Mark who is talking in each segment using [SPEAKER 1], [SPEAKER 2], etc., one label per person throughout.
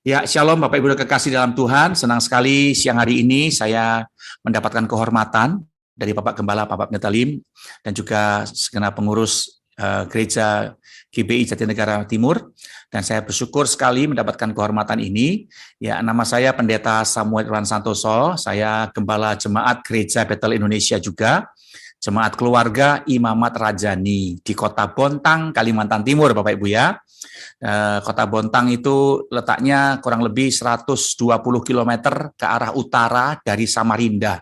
[SPEAKER 1] Ya, Shalom Bapak Ibu kekasih dalam Tuhan. Senang sekali siang hari ini saya mendapatkan kehormatan dari Bapak Gembala, Bapak Pendeta Lim, dan juga segenap pengurus Gereja GBI Jatinegara Timur. Dan saya bersyukur sekali mendapatkan kehormatan ini. Ya, nama saya Pendeta Samuel Irwan Santoso. Saya Gembala Jemaat Gereja Betel Indonesia juga. Jemaat Keluarga Imamat Rajani di Kota Bontang, Kalimantan Timur, Bapak Ibu ya. Kota Bontang itu letaknya kurang lebih 120 km ke arah utara dari Samarinda.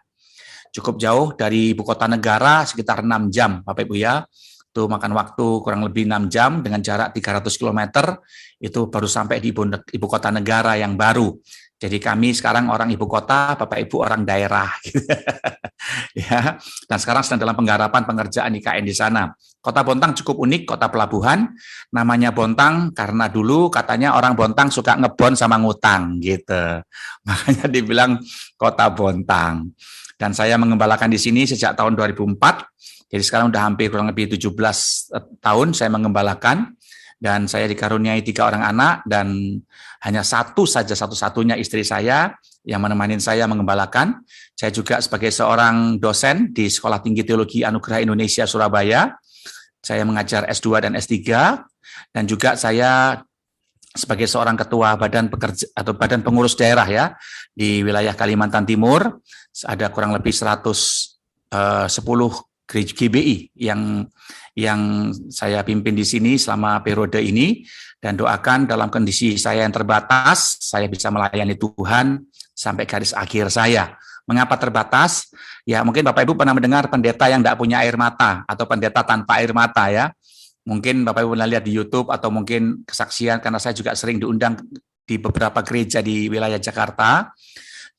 [SPEAKER 1] Cukup jauh dari ibu kota negara, sekitar 6 jam, Bapak Ibu ya. Itu makan waktu kurang lebih 6 jam dengan jarak 300 km, itu baru sampai di ibu kota negara yang baru. Jadi kami sekarang orang ibu kota, Bapak Ibu orang daerah. Ya, dan sekarang sedang dalam penggarapan pengerjaan IKN di sana. Kota Bontang cukup unik, kota pelabuhan. Namanya Bontang karena dulu katanya orang Bontang suka ngebon sama ngutang gitu. Makanya dibilang kota Bontang. Dan saya mengembalakan di sini sejak tahun 2004. Jadi sekarang udah hampir kurang lebih 17 tahun saya mengembalakan. Dan saya dikaruniai 3 orang anak dan hanya satu-satunya istri saya yang menemani saya mengembalakan. Saya juga sebagai seorang dosen di Sekolah Tinggi Teologi Anugerah Indonesia Surabaya. Saya mengajar S2 dan S3 dan juga saya sebagai seorang ketua badan pekerja atau badan pengurus daerah ya di wilayah Kalimantan Timur. Ada kurang lebih 110 GBI yang saya pimpin di sini selama periode ini, dan doakan dalam kondisi saya yang terbatas, saya bisa melayani Tuhan sampai garis akhir saya. Mengapa terbatas? Ya mungkin Bapak Ibu pernah mendengar pendeta yang tidak punya air mata atau pendeta tanpa air mata ya. Mungkin Bapak Ibu pernah lihat di YouTube atau mungkin kesaksian karena saya juga sering diundang di beberapa gereja di wilayah Jakarta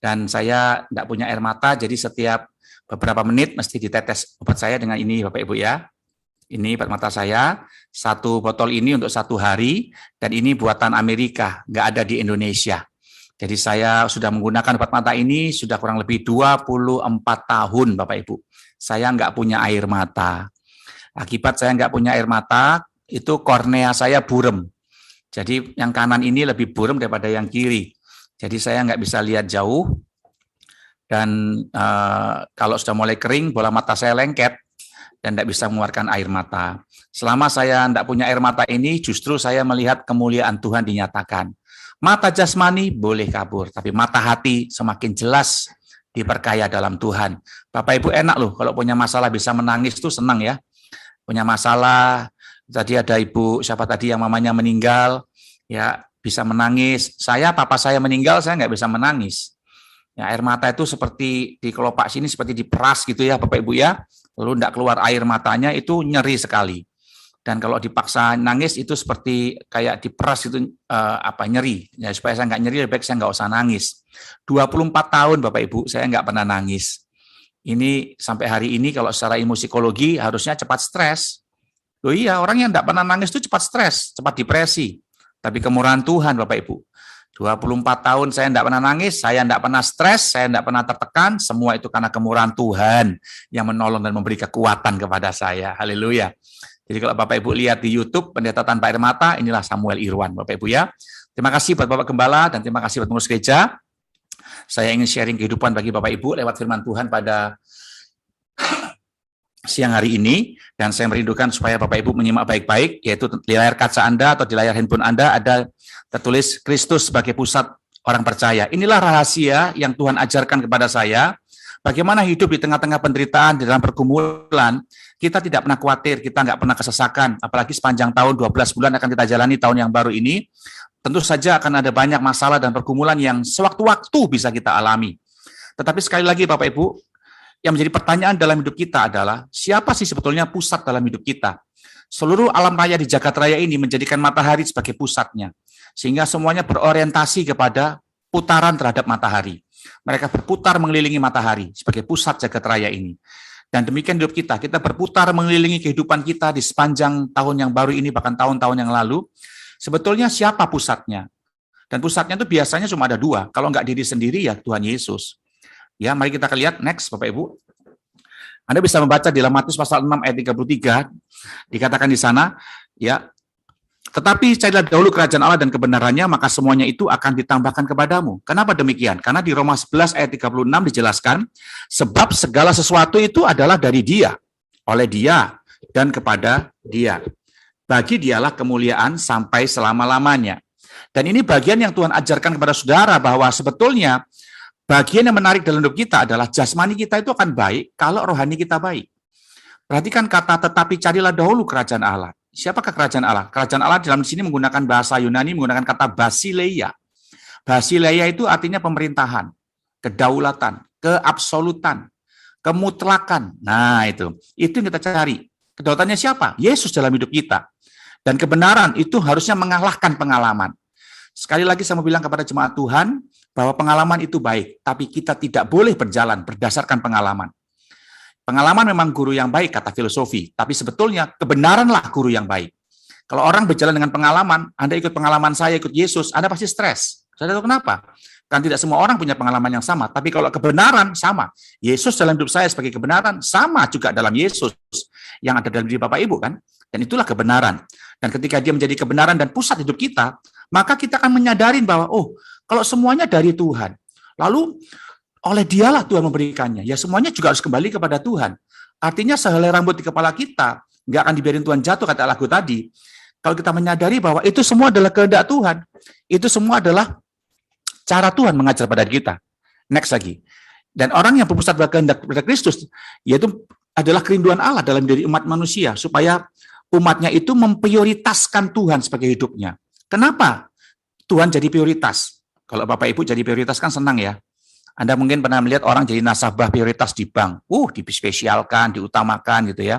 [SPEAKER 1] dan saya tidak punya air mata, jadi setiap beberapa menit mesti ditetes obat saya dengan ini Bapak Ibu ya. Ini obat mata saya, 1 botol ini untuk 1 hari, dan ini buatan Amerika, nggak ada di Indonesia. Jadi saya sudah menggunakan obat mata ini sudah kurang lebih 24 tahun Bapak Ibu. Saya nggak punya air mata. Akibat saya nggak punya air mata, itu kornea saya burem. Jadi yang kanan ini lebih burem daripada yang kiri. Jadi saya nggak bisa lihat jauh, dan kalau sudah mulai kering, bola mata saya lengket, dan tidak bisa mengeluarkan air mata. Selama saya tidak punya air mata ini, justru saya melihat kemuliaan Tuhan dinyatakan. Mata jasmani boleh kabur, tapi mata hati semakin jelas diperkaya dalam Tuhan. Bapak Ibu enak loh, kalau punya masalah bisa menangis tuh senang ya. Punya masalah, tadi ada ibu, siapa tadi yang mamanya meninggal, ya bisa menangis. Papa saya meninggal, saya nggak bisa menangis. Ya, air mata itu seperti di kelopak sini, seperti diperas gitu ya Bapak Ibu ya. Lalu tidak keluar air matanya, itu nyeri sekali. Dan kalau dipaksa nangis itu seperti kayak diperas itu nyeri. Ya, supaya saya nggak nyeri, lebih baik saya nggak usah nangis. 24 tahun Bapak Ibu, saya nggak pernah nangis. Ini sampai hari ini kalau secara ilmu psikologi harusnya cepat stres. Loh iya, orang yang tidak pernah nangis itu cepat stres, cepat depresi. Tapi kemurahan Tuhan Bapak Ibu. 24 tahun saya tidak pernah nangis, saya tidak pernah stres, saya tidak pernah tertekan, semua itu karena kemurahan Tuhan yang menolong dan memberi kekuatan kepada saya. Haleluya. Jadi kalau Bapak Ibu lihat di YouTube, Pendeta Tanpa Air Mata, inilah Samuel Irwan, Bapak Ibu ya. Terima kasih buat Bapak Gembala dan terima kasih buat pengurus gereja. Saya ingin sharing kehidupan bagi Bapak Ibu lewat firman Tuhan pada siang hari ini, dan saya merindukan supaya Bapak Ibu menyimak baik-baik, yaitu di layar kaca Anda atau di layar handphone Anda ada tertulis Kristus sebagai pusat orang percaya. Inilah rahasia yang Tuhan ajarkan kepada saya, bagaimana hidup di tengah-tengah penderitaan, di dalam pergumulan, kita tidak pernah khawatir, kita nggak pernah kesesakan, apalagi sepanjang tahun 12 bulan akan kita jalani tahun yang baru ini, tentu saja akan ada banyak masalah dan pergumulan yang sewaktu-waktu bisa kita alami. Tetapi sekali lagi Bapak Ibu, yang menjadi pertanyaan dalam hidup kita adalah, siapa sih sebetulnya pusat dalam hidup kita? Seluruh alam raya di jagat raya ini menjadikan matahari sebagai pusatnya, sehingga semuanya berorientasi kepada putaran terhadap matahari. Mereka berputar mengelilingi matahari sebagai pusat jagat raya ini. Dan demikian hidup kita berputar mengelilingi kehidupan kita di sepanjang tahun yang baru ini, bahkan tahun-tahun yang lalu. Sebetulnya siapa pusatnya? Dan pusatnya itu biasanya cuma ada 2, kalau nggak diri sendiri ya Tuhan Yesus. Ya, mari kita lihat next Bapak Ibu. Anda bisa membaca di dalam Matius pasal 6 ayat 33, dikatakan di sana, ya, Tetapi carilah dahulu kerajaan Allah dan kebenarannya, maka semuanya itu akan ditambahkan kepadamu. Kenapa demikian? Karena di Roma 11 ayat 36 dijelaskan, sebab segala sesuatu itu adalah dari Dia, oleh Dia, dan kepada Dia. Bagi Dialah kemuliaan sampai selama-lamanya. Dan ini bagian yang Tuhan ajarkan kepada saudara, bahwa sebetulnya bagian yang menarik dalam hidup kita adalah jasmani kita itu akan baik kalau rohani kita baik. Perhatikan kata tetapi carilah dahulu kerajaan Allah. Siapakah kerajaan Allah? Kerajaan Allah dalam sini menggunakan bahasa Yunani, menggunakan kata basileia. Basileia itu artinya pemerintahan, kedaulatan, keabsolutan, kemutlakan. Nah, itu yang kita cari. Kedaulatannya siapa? Yesus dalam hidup kita. Dan kebenaran itu harusnya mengalahkan pengalaman. Sekali lagi saya mau bilang kepada jemaat Tuhan, bahwa pengalaman itu baik, tapi kita tidak boleh berjalan berdasarkan pengalaman. Pengalaman memang guru yang baik, kata filosofi, tapi sebetulnya kebenaranlah guru yang baik. Kalau orang berjalan dengan pengalaman, Anda ikut pengalaman saya, ikut Yesus, Anda pasti stres. Saya tahu kenapa? Kan tidak semua orang punya pengalaman yang sama, tapi kalau kebenaran sama. Yesus dalam hidup saya sebagai kebenaran, sama juga dalam Yesus yang ada dalam diri Bapak Ibu, kan? Dan itulah kebenaran. Dan ketika dia menjadi kebenaran dan pusat hidup kita, maka kita akan menyadari bahwa, oh, kalau semuanya dari Tuhan, lalu oleh Dialah Tuhan memberikannya, ya semuanya juga harus kembali kepada Tuhan. Artinya sehelai rambut di kepala kita nggak akan dibiarin Tuhan jatuh, kata lagu tadi. Kalau kita menyadari bahwa itu semua adalah kehendak Tuhan, itu semua adalah cara Tuhan mengajar pada kita. Next lagi. Dan orang yang berpusat pada kehendak pada Kristus, yaitu adalah kerinduan Allah dalam diri umat manusia, supaya umatnya itu memprioritaskan Tuhan sebagai hidupnya. Kenapa Tuhan jadi prioritas? Kalau Bapak Ibu jadi prioritas kan senang ya. Anda mungkin pernah melihat orang jadi nasabah prioritas di bank. Dispesialkan, diutamakan gitu ya.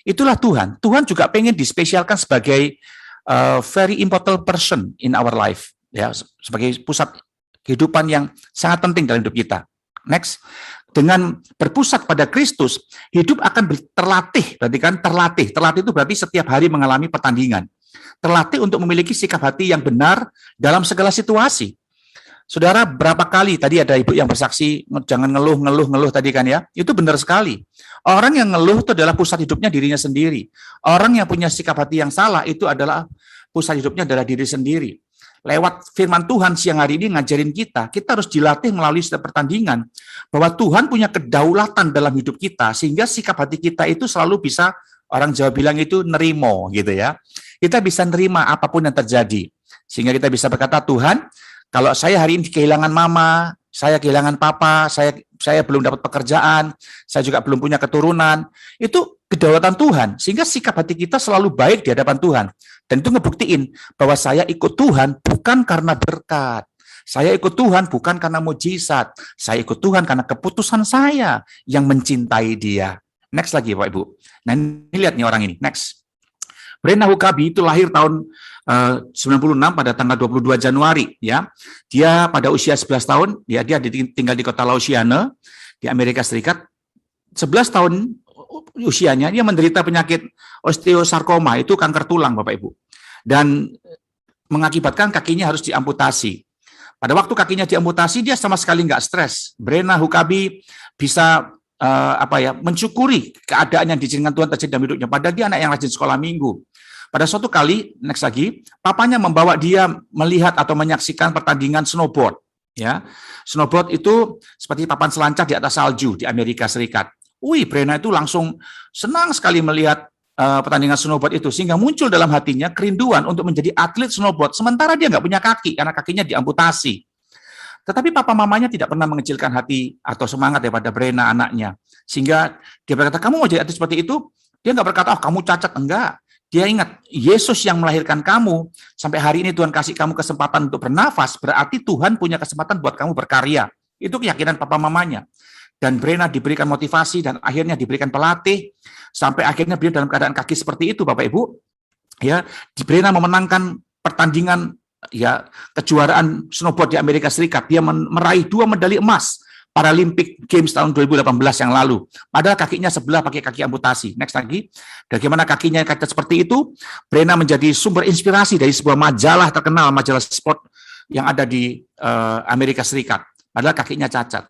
[SPEAKER 1] Itulah Tuhan. Tuhan juga pengen dispesialkan sebagai very important person in our life. Ya, sebagai pusat kehidupan yang sangat penting dalam hidup kita. Next. Dengan berpusat pada Kristus, hidup akan terlatih. Berarti kan terlatih. Terlatih itu berarti setiap hari mengalami pertandingan. Terlatih untuk memiliki sikap hati yang benar dalam segala situasi. Saudara, berapa kali tadi ada ibu yang bersaksi, jangan ngeluh tadi kan ya, itu benar sekali. Orang yang ngeluh itu adalah pusat hidupnya dirinya sendiri. Orang yang punya sikap hati yang salah itu adalah pusat hidupnya adalah diri sendiri. Lewat firman Tuhan siang hari ini ngajarin kita harus dilatih melalui setiap pertandingan, bahwa Tuhan punya kedaulatan dalam hidup kita, sehingga sikap hati kita itu selalu bisa, orang Jawa bilang itu nerimo gitu ya. Kita bisa nerima apapun yang terjadi, sehingga kita bisa berkata, Tuhan, kalau saya hari ini kehilangan mama, saya kehilangan papa, saya belum dapat pekerjaan, saya juga belum punya keturunan, itu kedaulatan Tuhan, sehingga sikap hati kita selalu baik di hadapan Tuhan. Dan itu ngebuktiin bahwa saya ikut Tuhan bukan karena berkat, saya ikut Tuhan bukan karena mujizat, saya ikut Tuhan karena keputusan saya yang mencintai Dia. Next lagi Bapak Ibu. Nah ini lihat nih orang ini, next. Brenna Huckaby itu lahir tahun 96 pada tanggal 22 Januari ya. Dia pada usia 11 tahun, dia tinggal di kota Lausiane di Amerika Serikat. 11 tahun usianya dia menderita penyakit osteosarkoma, itu kanker tulang Bapak Ibu. Dan mengakibatkan kakinya harus diamputasi. Pada waktu kakinya diamputasi dia sama sekali nggak stres. Brenna Huckaby bisa mensyukuri keadaan yang diizinkan Tuhan terjadi dalam hidupnya. Padahal dia anak yang rajin sekolah minggu. Pada suatu kali, next lagi, papanya membawa dia melihat atau menyaksikan pertandingan snowboard. Ya, snowboard itu seperti papan selancar di atas salju di Amerika Serikat. Brenna itu langsung senang sekali melihat pertandingan snowboard itu, sehingga muncul dalam hatinya kerinduan untuk menjadi atlet snowboard. Sementara dia nggak punya kaki karena kakinya diamputasi. Tetapi papa mamanya tidak pernah mengecilkan hati atau semangat daripada Brenna anaknya. Sehingga dia berkata, kamu mau jadi atlet seperti itu? Dia nggak berkata, kamu cacat. Enggak. Dia ingat, Yesus yang melahirkan kamu, sampai hari ini Tuhan kasih kamu kesempatan untuk bernafas, berarti Tuhan punya kesempatan buat kamu berkarya. Itu keyakinan papa mamanya. Dan Brenna diberikan motivasi dan akhirnya diberikan pelatih, sampai akhirnya beliau dalam keadaan kaki seperti itu, Bapak Ibu. Ya, Brenna memenangkan pertandingan ya kejuaraan snowboard di Amerika Serikat. Dia meraih 2 medali emas Paralympic Games tahun 2018 yang lalu. Padahal kakinya sebelah pakai kaki amputasi. Next lagi, bagaimana kakinya cacat seperti itu, Brenna menjadi sumber inspirasi dari sebuah majalah terkenal, majalah sport yang ada di Amerika Serikat. Padahal kakinya cacat.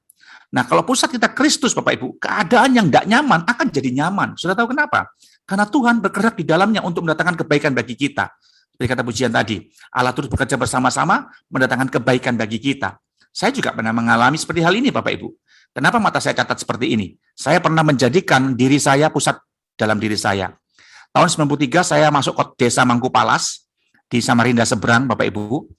[SPEAKER 1] Nah, kalau pusat kita Kristus, Bapak Ibu, keadaan yang tidak nyaman akan jadi nyaman. Sudah tahu kenapa? Karena Tuhan bergerak di dalamnya untuk mendatangkan kebaikan bagi kita. Dari kata pujian tadi, Allah terus bekerja bersama-sama mendatangkan kebaikan bagi kita. Saya juga pernah mengalami seperti hal ini, Bapak Ibu. Kenapa mata saya catat seperti ini? Saya pernah menjadikan diri saya pusat dalam diri saya. Tahun 93 saya masuk ke desa Mangkupalas di Samarinda seberang, Bapak Ibu.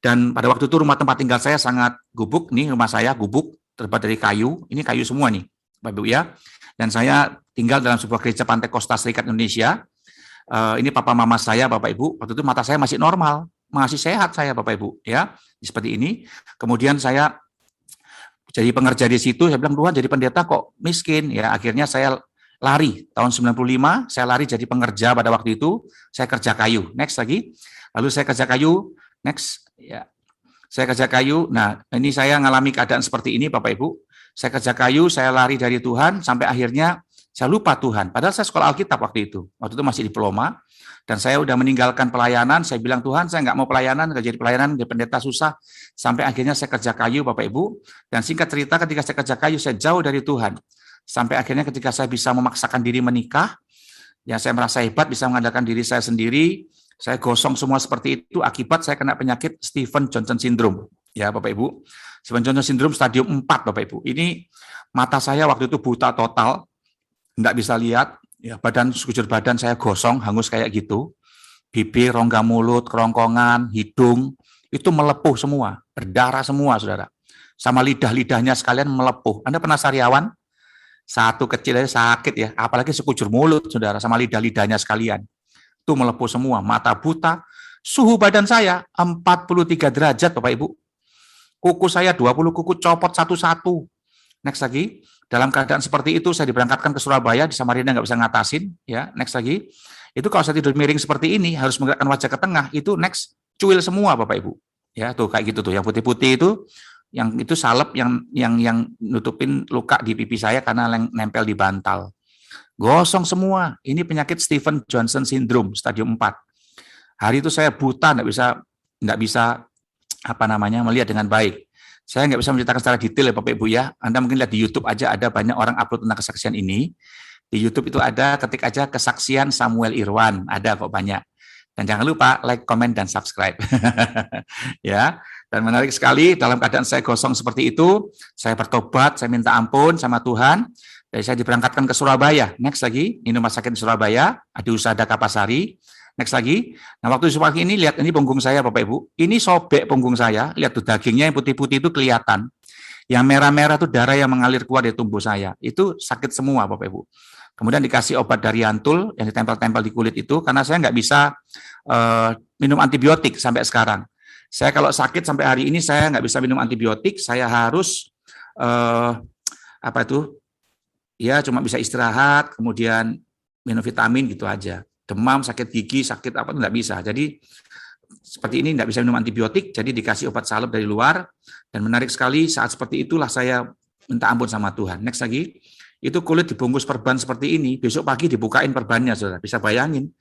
[SPEAKER 1] Dan pada waktu itu rumah tempat tinggal saya sangat gubuk, nih rumah saya gubuk, terbuat dari kayu, ini kayu semua nih, Bapak Ibu ya. Dan saya tinggal dalam sebuah gereja Pantai Kosta Serikat Indonesia. Ini papa mama saya, Bapak Ibu. Waktu itu mata saya masih normal, masih sehat saya, Bapak Ibu, ya. Seperti ini. Kemudian saya jadi pengerja di situ, saya bilang, Tuhan, jadi pendeta kok miskin, ya. Akhirnya saya lari tahun 95, saya lari jadi pengerja pada waktu itu, saya kerja kayu. Next lagi. Lalu saya kerja kayu, next ya. Saya kerja kayu. Nah, ini saya ngalami keadaan seperti ini, Bapak Ibu. Saya kerja kayu, saya lari dari Tuhan sampai akhirnya saya lupa Tuhan. Padahal saya sekolah Alkitab waktu itu. Waktu itu masih diploma. Dan saya udah meninggalkan pelayanan. Saya bilang, Tuhan, saya nggak mau pelayanan. Nggak jadi pelayanan, jadi pendeta susah. Sampai akhirnya saya kerja kayu, Bapak Ibu. Dan singkat cerita, ketika saya kerja kayu, saya jauh dari Tuhan. Sampai akhirnya ketika saya bisa memaksakan diri menikah, ya saya merasa hebat, bisa mengandalkan diri saya sendiri. Saya gosong semua seperti itu. Akibat saya kena penyakit Stephen Johnson Syndrome. Ya, Bapak Ibu. Stephen Johnson Syndrome stadium 4, Bapak Ibu. Ini mata saya waktu itu buta total. Nggak bisa lihat, ya sekujur badan saya gosong, hangus kayak gitu, bibir, rongga mulut, kerongkongan, hidung, itu melepuh semua, berdarah semua, saudara. Sama lidah-lidahnya sekalian melepuh. Anda pernah sariawan? Satu kecil aja sakit ya, apalagi sekujur mulut, saudara, sama lidah-lidahnya sekalian. Itu melepuh semua, mata buta, suhu badan saya 43 derajat, Bapak Ibu. Kuku saya 20 kuku copot satu-satu. Next lagi. Dalam keadaan seperti itu, saya diberangkatkan ke Surabaya, di Samarinda nggak bisa ngatasin. Ya, next lagi. Itu kalau saya tidur miring seperti ini, harus menggerakkan wajah ke tengah, itu next, cuil semua, Bapak Ibu. Ya, tuh kayak gitu tuh. Yang putih-putih itu, yang itu salep yang nutupin luka di pipi saya karena nempel di bantal. Gosong semua. Ini penyakit Stephen Johnson Syndrome, stadium 4. Hari itu saya buta, nggak bisa melihat dengan baik. Saya nggak bisa menceritakan secara detail ya Bapak Ibu ya. Anda mungkin lihat di YouTube aja, ada banyak orang upload tentang kesaksian ini. Di YouTube itu ada, ketik aja kesaksian Samuel Irwan, ada kok banyak. Dan jangan lupa like, comment, dan subscribe. Ya. Dan menarik sekali, dalam keadaan saya gosong seperti itu, saya bertobat, saya minta ampun sama Tuhan, dan saya diberangkatkan ke Surabaya. Next lagi, ini rumah sakit di Surabaya, Adi Husada Kapasari. Next lagi. Nah, waktu pagi ini, lihat ini punggung saya, Bapak Ibu. Ini sobek punggung saya. Lihat tuh dagingnya yang putih-putih itu kelihatan. Yang merah-merah itu darah yang mengalir keluar dari tubuh saya. Itu sakit semua, Bapak Ibu. Kemudian dikasih obat dari Antul yang ditempel-tempel di kulit itu, karena saya nggak bisa minum antibiotik sampai sekarang. Saya kalau sakit sampai hari ini, saya nggak bisa minum antibiotik. Saya harus, ya cuma bisa istirahat, kemudian minum vitamin gitu aja. Demam, sakit gigi, sakit apa itu nggak bisa. Jadi seperti ini nggak bisa minum antibiotik, jadi dikasih obat salep dari luar. Dan menarik sekali saat seperti itulah saya minta ampun sama Tuhan. Next lagi, itu kulit dibungkus perban seperti ini, besok pagi dibukain perbannya, saudara. Bisa bayangin,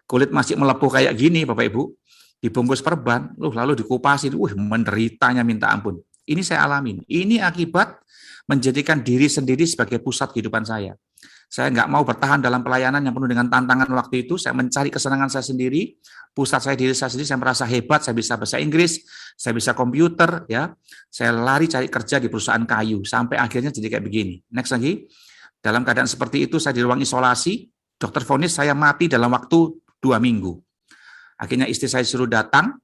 [SPEAKER 1] kulit masih melepuh kayak gini, Bapak Ibu, dibungkus perban, lalu dikupasin, menderitanya minta ampun. Ini saya alamin. Ini akibat menjadikan diri sendiri sebagai pusat kehidupan saya. Saya nggak mau bertahan dalam pelayanan yang penuh dengan tantangan waktu itu. Saya mencari kesenangan saya sendiri, pusat saya diri saya sendiri. Saya merasa hebat, saya bisa bahasa Inggris, saya bisa komputer, ya. Saya lari cari kerja di perusahaan kayu sampai akhirnya jadi kayak begini. Next lagi, dalam keadaan seperti itu saya di ruang isolasi. Dokter vonis saya mati dalam waktu 2 minggu. Akhirnya istri saya suruh datang,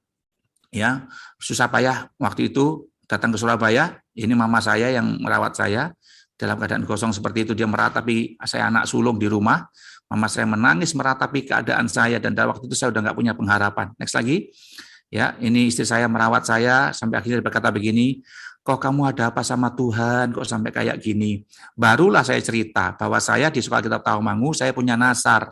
[SPEAKER 1] ya, susah payah waktu itu datang ke Surabaya. Ini mama saya yang merawat saya. Dalam keadaan kosong seperti itu, dia meratapi saya anak sulung di rumah. Mama saya menangis meratapi keadaan saya, dan dalam waktu itu saya udah nggak punya pengharapan. Next lagi, ya ini istri saya merawat saya sampai akhirnya berkata begini, kok kamu ada apa sama Tuhan, kok sampai kayak gini? Barulah saya cerita bahwa saya di Sekolah Alkitab Tawangmangu, saya punya nasar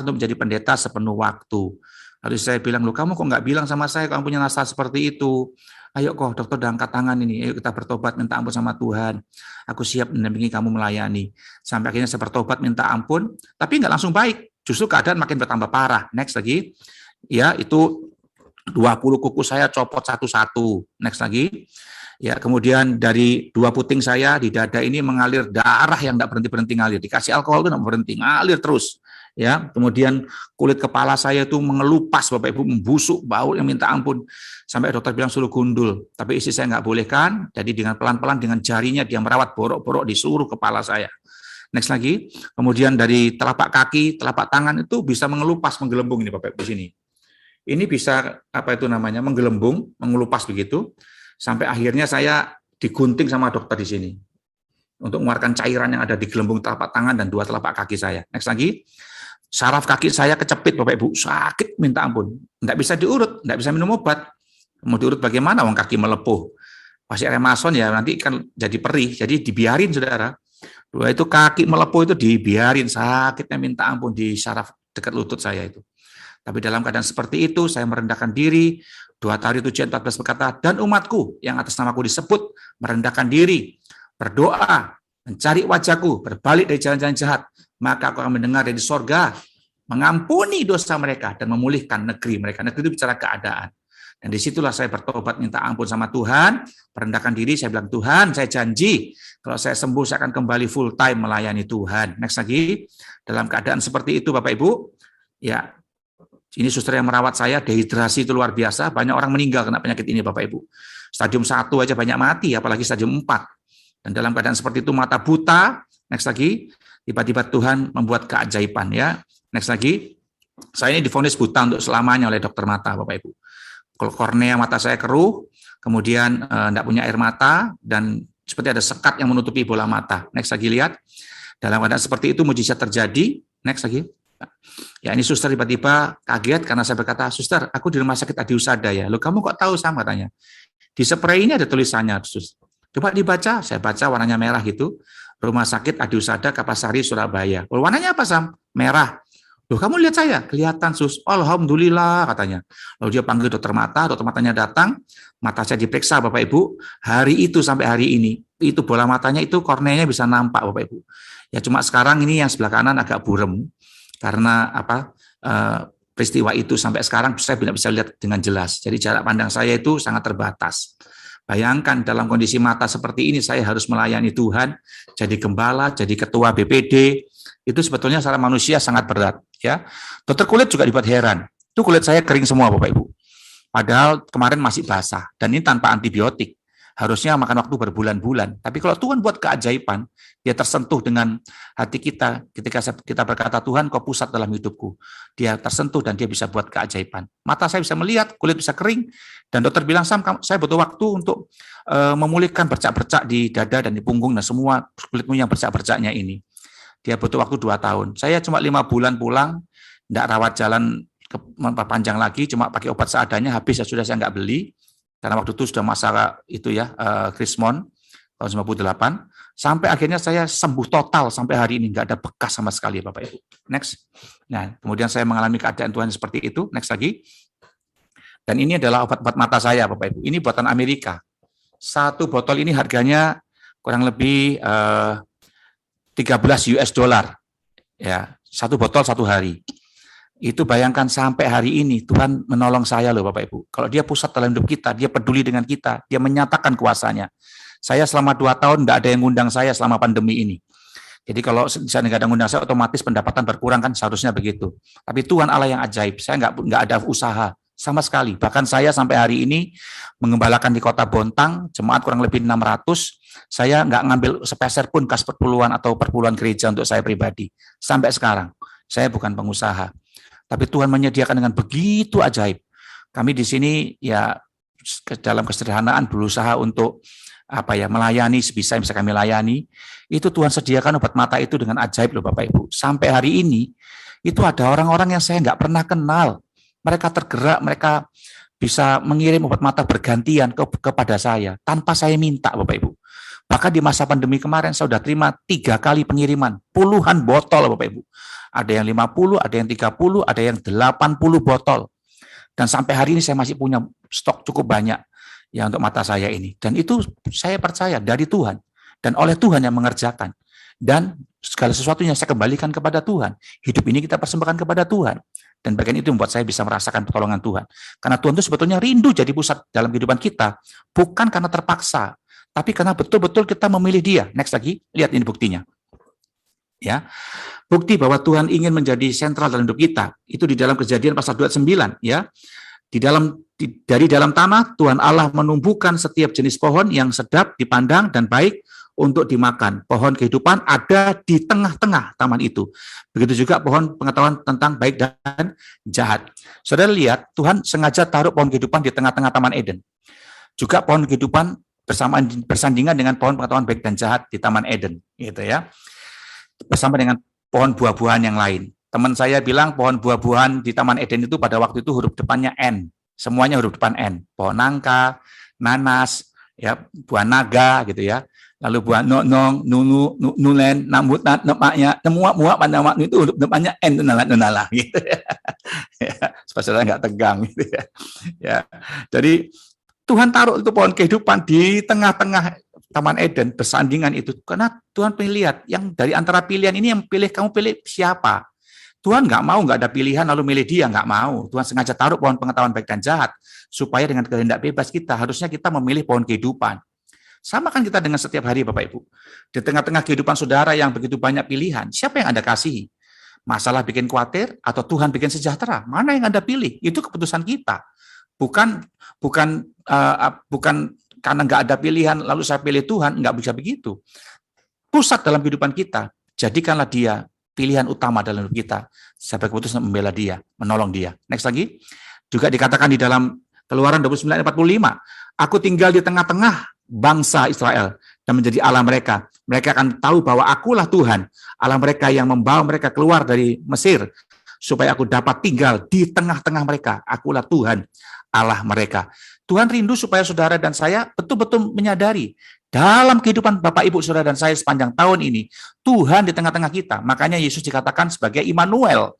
[SPEAKER 1] untuk menjadi pendeta sepenuh waktu. Lalu saya bilang, loh kamu kok nggak bilang sama saya kamu punya nasar seperti itu? Ayo kok dokter udah angkat tangan ini, ayo kita bertobat minta ampun sama Tuhan. Aku siap mendampingi kamu melayani. Sampai akhirnya saya bertobat minta ampun, tapi nggak langsung baik. Justru keadaan makin bertambah parah. Next lagi, ya itu 20 kuku saya copot satu-satu. Next lagi, ya kemudian dari 2 puting saya di dada ini mengalir darah yang nggak berhenti-berhenti ngalir. Dikasih alkohol itu nggak berhenti, ngalir terus. ya. Kemudian kulit kepala saya itu mengelupas, Bapak Ibu, membusuk, bau yang minta ampun. Sampai dokter bilang suruh gundul, tapi istri saya nggak bolehkan. Jadi dengan pelan-pelan dengan jarinya dia merawat borok-borok di seluruh kepala saya. Next lagi, kemudian dari telapak kaki, telapak tangan itu bisa mengelupas, menggelembung ini Bapak Ibu di sini. Ini bisa apa itu namanya menggelembung, mengelupas begitu, sampai akhirnya saya digunting sama dokter di sini untuk mengeluarkan cairan yang ada di gelembung telapak tangan dan dua telapak kaki saya. Next lagi, saraf kaki saya kecepit Bapak Ibu, sakit minta ampun, nggak bisa diurut, nggak bisa minum obat. Mau diurut bagaimana? Wong kaki melepuh. Pasti remason ya nanti kan jadi perih, jadi dibiarin saudara. Dua itu kaki melepuh itu dibiarin, sakitnya minta ampun di saraf dekat lutut saya itu. Tapi dalam keadaan seperti itu, saya merendahkan diri. 2 Tahrikh 7:14 berkata, dan umatku yang atas namaku disebut, merendahkan diri, berdoa, mencari wajahku, berbalik dari jalan-jalan jahat, maka aku akan mendengar dari sorga, mengampuni dosa mereka, dan memulihkan negeri mereka. Negeri itu bicara keadaan. Dan disitulah saya bertobat, minta ampun sama Tuhan, merendahkan diri, saya bilang, Tuhan, saya janji, kalau saya sembuh, saya akan kembali full time melayani Tuhan. Next lagi, dalam keadaan seperti itu, Bapak Ibu, ya, ini suster yang merawat saya, dehidrasi itu luar biasa, banyak orang meninggal kena penyakit ini Bapak Ibu. Stadium 1 aja banyak mati, apalagi stadium 4. Dan dalam keadaan seperti itu mata buta, next lagi, tiba-tiba Tuhan membuat keajaiban ya. Next lagi, saya ini divonis buta untuk selamanya oleh dokter mata Bapak Ibu. Kornea mata saya keruh, kemudian tidak punya air mata, dan seperti ada sekat yang menutupi bola mata. Next lagi lihat, dalam keadaan seperti itu mujizat terjadi. Next lagi. Ya ini suster tiba-tiba kaget karena saya berkata, suster, aku di rumah sakit Adi Husada ya. Loh kamu kok tahu sama katanya? Di spray ini ada tulisannya, suster. Coba dibaca, saya baca warnanya merah gitu. Rumah sakit Adi Husada Kapasari Surabaya. Oh, warnanya apa Sam? Merah. Loh kamu lihat saya? Kelihatan sus. Alhamdulillah katanya. Lalu dia panggil dokter matanya datang, mata saya diperiksa Bapak Ibu. Hari itu sampai hari ini, itu bola matanya itu korneanya bisa nampak Bapak Ibu. Ya cuma sekarang ini yang sebelah kanan agak burem. Karena apa peristiwa itu sampai sekarang saya tidak bisa lihat dengan jelas. Jadi jarak pandang saya itu sangat terbatas. Bayangkan dalam kondisi mata seperti ini saya harus melayani Tuhan, jadi gembala, jadi ketua BPD, itu sebetulnya secara manusia sangat berat. Ya, dokter kulit juga dibuat heran. Itu kulit saya kering semua Bapak Ibu. Padahal kemarin masih basah dan ini tanpa antibiotik. Harusnya makan waktu berbulan-bulan. Tapi kalau Tuhan buat keajaiban, dia tersentuh dengan hati kita. Ketika kita berkata, Tuhan kau pusat dalam hidupku. Dia tersentuh dan dia bisa buat keajaiban. Mata saya bisa melihat, kulit bisa kering. Dan dokter bilang, Sam, saya butuh waktu untuk memulihkan bercak-bercak di dada dan di punggung dan semua kulitmu yang bercak-bercaknya ini. Dia butuh waktu 2 tahun. Saya cuma 5 bulan pulang, tidak rawat jalan panjang lagi, cuma pakai obat seadanya, habis ya sudah saya nggak beli. Karena waktu itu sudah masa itu ya, Krismon tahun 98, sampai akhirnya saya sembuh total sampai hari ini, nggak ada bekas sama sekali Bapak Ibu. Next. Nah, kemudian saya mengalami keadaan Tuhan seperti itu. Next lagi. Dan ini adalah obat-obat mata saya Bapak Ibu. Ini buatan Amerika. 1 botol ini harganya kurang lebih 13 US dollar. Ya, 1 botol 1 hari. Itu bayangkan sampai hari ini Tuhan menolong saya loh Bapak Ibu. Kalau dia pusat dalam hidup kita, dia peduli dengan kita, dia menyatakan kuasanya. Saya selama 2 tahun tidak ada yang ngundang saya selama pandemi ini. Jadi kalau saya nggak ada ngundang saya, otomatis pendapatan berkurang kan seharusnya begitu. Tapi Tuhan Allah yang ajaib, saya nggak ada usaha sama sekali. Bahkan saya sampai hari ini mengembalakan di kota Bontang, jemaat kurang lebih 600, saya nggak ngambil sepeser pun kas perpuluhan atau perpuluhan gereja untuk saya pribadi. Sampai sekarang, saya bukan pengusaha. Tapi Tuhan menyediakan dengan begitu ajaib. Kami di sini ya dalam kesederhanaan berusaha untuk melayani sebisa yang bisa kami layani. Itu Tuhan sediakan obat mata itu dengan ajaib loh Bapak Ibu. Sampai hari ini itu ada orang-orang yang saya nggak pernah kenal. Mereka tergerak, mereka bisa mengirim obat mata bergantian kepada saya tanpa saya minta Bapak Ibu. Bahkan di masa pandemi kemarin saya sudah terima 3 kali pengiriman, puluhan botol Bapak Ibu. Ada yang 50, ada yang 30, ada yang 80 botol. Dan sampai hari ini saya masih punya stok cukup banyak ya untuk mata saya ini. Dan itu saya percaya dari Tuhan dan oleh Tuhan yang mengerjakan. Dan segala sesuatunya saya kembalikan kepada Tuhan. Hidup ini kita persembahkan kepada Tuhan. Dan bagian itu membuat saya bisa merasakan pertolongan Tuhan. Karena Tuhan itu sebetulnya rindu jadi pusat dalam kehidupan kita. Bukan karena terpaksa, tapi karena betul-betul kita memilih Dia. Next lagi, lihat ini buktinya. Ya, bukti bahwa Tuhan ingin menjadi sentral dalam hidup kita itu di dalam Kejadian pasal 29, ya. Dari dalam tanah Tuhan Allah menumbuhkan setiap jenis pohon yang sedap dipandang dan baik untuk dimakan. Pohon kehidupan ada di tengah-tengah taman itu. Begitu juga pohon pengetahuan tentang baik dan jahat. Saudara lihat, Tuhan sengaja taruh pohon kehidupan di tengah-tengah Taman Eden. Juga pohon kehidupan bersandingan dengan pohon pengetahuan baik dan jahat di Taman Eden, gitu ya. Bersama dengan pohon buah-buahan yang lain. Teman saya bilang pohon buah-buahan di Taman Eden itu pada waktu itu huruf depannya N. Semuanya huruf depan N. Pohon nangka, nanas, ya, buah naga gitu ya. Lalu buah nonong, nunu, nulen, namut, nemaknya, muak, pandamak itu huruf depannya N, nunala gitu ya. Supaya saudara nggak tegang gitu ya. Ya. Jadi Tuhan taruh itu pohon kehidupan di tengah-tengah Taman Eden bersandingan itu karena Tuhan pilih lihat yang dari antara pilihan ini yang pilih kamu pilih siapa. Tuhan nggak mau nggak ada pilihan lalu milih dia, nggak mau. Tuhan sengaja taruh pohon pengetahuan baik dan jahat supaya dengan kehendak bebas kita harusnya kita memilih pohon kehidupan. Sama kan kita dengan setiap hari Bapak Ibu. Di tengah-tengah kehidupan saudara yang begitu banyak pilihan, siapa yang Anda kasihi? Masalah bikin khawatir atau Tuhan bikin sejahtera? Mana yang Anda pilih? Itu keputusan kita. Bukan karena nggak ada pilihan lalu saya pilih Tuhan, nggak bisa begitu. Pusat dalam kehidupan kita, jadikanlah dia pilihan utama dalam hidup kita. Saya berkeputusan membela dia, menolong dia. Next lagi, juga dikatakan di dalam Keluaran 29:45, aku tinggal di tengah-tengah bangsa Israel dan menjadi Allah mereka. Mereka akan tahu bahwa akulah Tuhan, Allah mereka yang membawa mereka keluar dari Mesir, supaya aku dapat tinggal di tengah-tengah mereka. Akulah Tuhan, Allah mereka. Tuhan rindu supaya saudara dan saya betul-betul menyadari dalam kehidupan Bapak, Ibu, saudara dan saya sepanjang tahun ini, Tuhan di tengah-tengah kita. Makanya Yesus dikatakan sebagai Immanuel.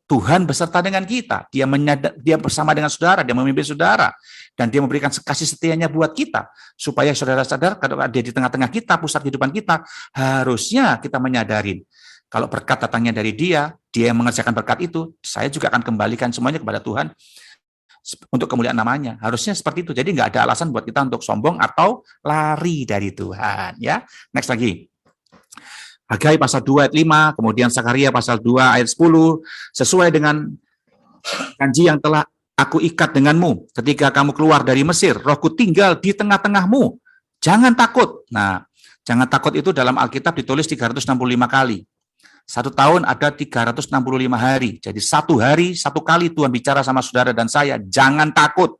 [SPEAKER 1] Tuhan beserta dengan kita. Dia bersama dengan saudara, dia memimpin saudara. Dan dia memberikan kasih setianya buat kita. Supaya saudara sadar, kalau dia di tengah-tengah kita, pusat kehidupan kita, harusnya kita menyadarin. Kalau berkat datangnya dari dia yang mengerjakan berkat itu, saya juga akan kembalikan semuanya kepada Tuhan untuk kemuliaan namanya. Harusnya seperti itu. Jadi nggak ada alasan buat kita untuk sombong atau lari dari Tuhan. Ya, next lagi. Hagai pasal 2 ayat 5, kemudian Sakaria pasal 2 ayat 10, sesuai dengan janji yang telah aku ikat denganmu ketika kamu keluar dari Mesir, Rohku tinggal di tengah-tengahmu. Jangan takut. Nah, jangan takut itu dalam Alkitab ditulis 365 kali. 1 tahun ada 365 hari. Jadi 1 hari, 1 kali Tuhan bicara sama saudara dan saya, jangan takut.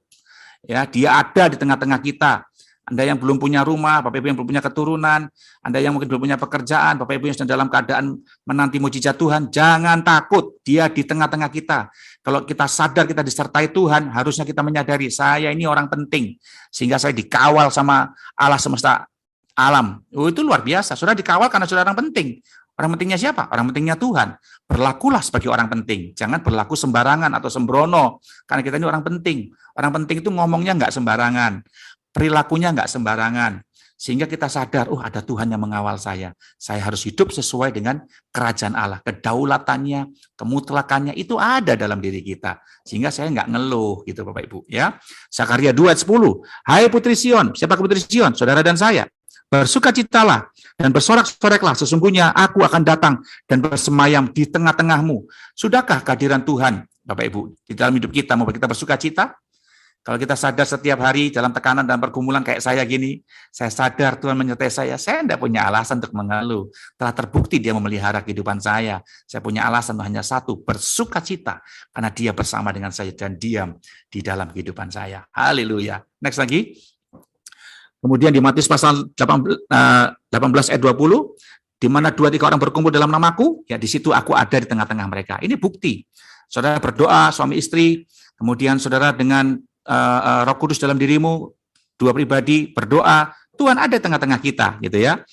[SPEAKER 1] Ya, dia ada di tengah-tengah kita. Anda yang belum punya rumah, Bapak Ibu yang belum punya keturunan, Anda yang mungkin belum punya pekerjaan, Bapak Ibu yang sedang dalam keadaan menanti mujizat Tuhan, jangan takut, dia di tengah-tengah kita. Kalau kita sadar kita disertai Tuhan, harusnya kita menyadari, saya ini orang penting, sehingga saya dikawal sama Allah semesta alam. Oh, itu luar biasa, saudara dikawal karena saudara orang penting. Orang pentingnya siapa? Orang pentingnya Tuhan. Berlakulah sebagai orang penting. Jangan berlaku sembarangan atau sembrono. Karena kita ini orang penting. Orang penting itu ngomongnya nggak sembarangan. Perilakunya nggak sembarangan. Sehingga kita sadar, ada Tuhan yang mengawal saya. Saya harus hidup sesuai dengan kerajaan Allah. Kedaulatannya, kemutlakannya itu ada dalam diri kita. Sehingga saya nggak ngeluh gitu Bapak Ibu. Ya. Sakaria 2 ayat 10. Hai Putri Sion, siapa Putri Sion? Saudara dan saya. Bersukacitalah dan bersorak-soraklah, sesungguhnya aku akan datang dan bersemayam di tengah-tengahmu. Sudahkah kehadiran Tuhan, Bapak Ibu, di dalam hidup kita, mau kita bersukacita? Kalau kita sadar setiap hari dalam tekanan dan pergumulan kayak saya gini, saya sadar Tuhan menyertai saya tidak punya alasan untuk mengeluh. Telah terbukti dia memelihara kehidupan saya. Saya punya alasan hanya satu, bersukacita, karena dia bersama dengan saya dan diam di dalam kehidupan saya. Haleluya. Next lagi. Kemudian di Matius pasal 18 ayat 20, di mana 2-3 orang berkumpul dalam namaku, ya di situ aku ada di tengah-tengah mereka. Ini bukti. Saudara berdoa, suami istri, kemudian saudara dengan Roh Kudus dalam dirimu, 2 pribadi berdoa, Tuhan ada di tengah-tengah kita, gitu ya.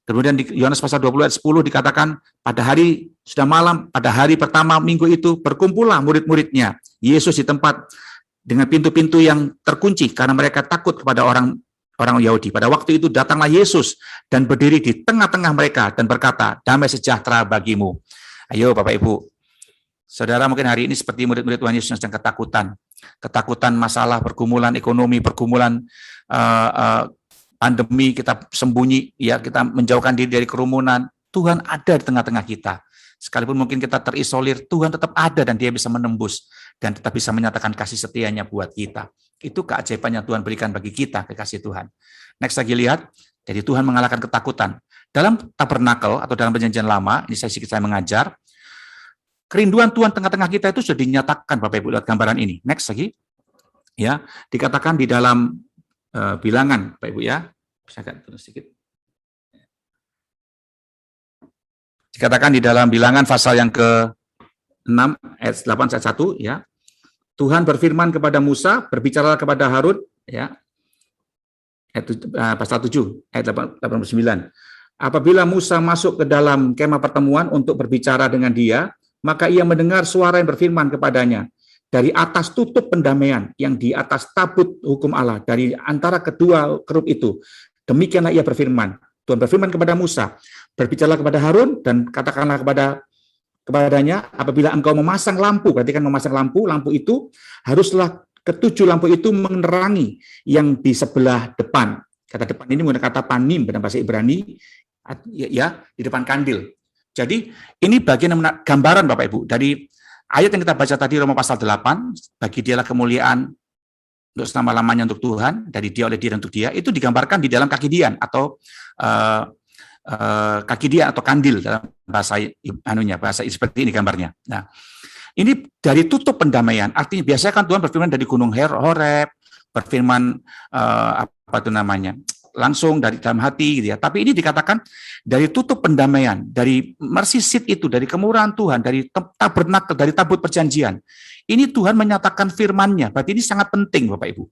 [SPEAKER 1] Kemudian di Yohanes pasal 20 ayat 10 dikatakan, pada hari sudah malam, pada hari pertama minggu itu berkumpullah murid-muridnya. Yesus di tempat dengan pintu-pintu yang terkunci karena mereka takut kepada orang Yahudi. Pada waktu itu datanglah Yesus dan berdiri di tengah-tengah mereka dan berkata, damai sejahtera bagimu. Ayo Bapak Ibu, saudara mungkin hari ini seperti murid-murid Tuhan Yesus yang sedang ketakutan masalah pergumulan ekonomi, pergumulan pandemi, kita sembunyi, ya kita menjauhkan diri dari kerumunan, Tuhan ada di tengah-tengah kita. Sekalipun mungkin kita terisolir, Tuhan tetap ada dan dia bisa menembus dan tetap bisa menyatakan kasih setianya buat kita. Itu keajaiban yang Tuhan berikan bagi kita, kekasih Tuhan. Next lagi lihat, jadi Tuhan mengalahkan ketakutan. Dalam tabernakel atau dalam perjanjian lama, ini saya mengajar, kerinduan Tuhan tengah-tengah kita itu sudah dinyatakan Bapak Ibu lewat gambaran ini. Next lagi, ya, dikatakan di dalam bilangan Bapak Ibu ya, bisa agak turun sedikit. Dikatakan di dalam bilangan pasal yang ke-6 ayat 8 ayat 1 ya. Tuhan berfirman kepada Musa, berbicara kepada Harun ya. Pasal 7 ayat 89. Apabila Musa masuk ke dalam kemah pertemuan untuk berbicara dengan dia, maka ia mendengar suara yang berfirman kepadanya dari atas tutup pendamaian yang di atas tabut hukum Allah dari antara kedua kerup itu. Demikianlah ia berfirman. Tuhan berfirman kepada Musa, berbicaralah kepada Harun dan katakanlah kepadanya, apabila engkau memasang lampu, perhatikan memasang lampu, lampu itu haruslah ketujuh lampu itu menerangi yang di sebelah depan. Kata depan ini menggunakan kata panim dalam bahasa Ibrani, ya di depan kandil. Jadi ini bagian gambaran Bapak Ibu dari ayat yang kita baca tadi Roma pasal 8, bagi dialah kemuliaan untuk selama-lamanya untuk Tuhan, dari dia oleh dia dan untuk dia, itu digambarkan di dalam kaki dian atau kaki dian atau kandil dalam bahasa bahasa seperti ini gambarnya. Nah, ini dari tutup pendamaian, artinya biasanya kan Tuhan berfirman dari gunung Horeb, berfirman langsung dari dalam hati gitu ya. Tapi ini dikatakan dari tutup pendamaian, dari mercy seat itu, dari kemurahan Tuhan, dari tabernakel, dari tabut perjanjian. Ini Tuhan menyatakan firman-Nya. Berarti ini sangat penting Bapak Ibu.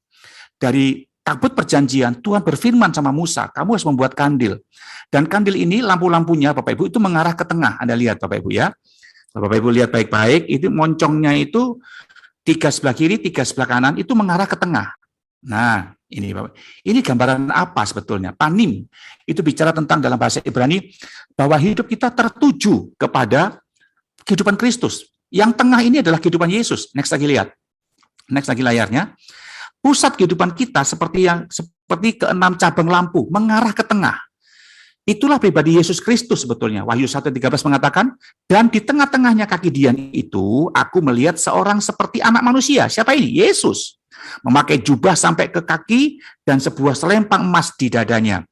[SPEAKER 1] Dari tabut perjanjian, Tuhan berfirman sama Musa, kamu harus membuat kandil. Dan kandil ini lampu-lampunya Bapak Ibu itu mengarah ke tengah. Anda lihat Bapak Ibu ya. Bapak Ibu lihat baik-baik, itu moncongnya itu 3 sebelah kiri, 3 sebelah kanan, itu mengarah ke tengah. Nah, ini Bapak. Ini gambaran apa sebetulnya? Panim. Itu bicara tentang dalam bahasa Ibrani bahwa hidup kita tertuju kepada kehidupan Kristus. Yang tengah ini adalah kehidupan Yesus. Next lagi lihat. Next lagi layarnya. Pusat kehidupan kita seperti ke-6 cabang lampu mengarah ke tengah. Itulah pribadi Yesus Kristus sebetulnya. Wahyu 1:13 mengatakan, dan di tengah-tengahnya kaki dian itu, aku melihat seorang seperti anak manusia. Siapa ini? Yesus. Memakai jubah sampai ke kaki dan sebuah selempang emas di dadanya.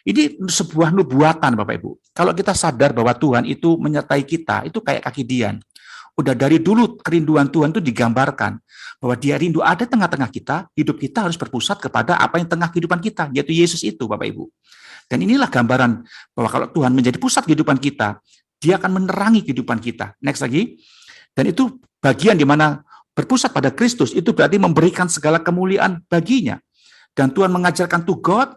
[SPEAKER 1] Ini sebuah nubuatan Bapak Ibu. Kalau kita sadar bahwa Tuhan itu menyertai kita, itu kayak kaki dian. Udah dari dulu kerinduan Tuhan itu digambarkan bahwa dia rindu ada tengah-tengah kita, hidup kita harus berpusat kepada apa yang tengah kehidupan kita, yaitu Yesus itu Bapak Ibu. Dan inilah gambaran bahwa kalau Tuhan menjadi pusat kehidupan kita, dia akan menerangi kehidupan kita. Next lagi. Dan itu bagian di mana berpusat pada Kristus, itu berarti memberikan segala kemuliaan baginya. Dan Tuhan mengajarkan to God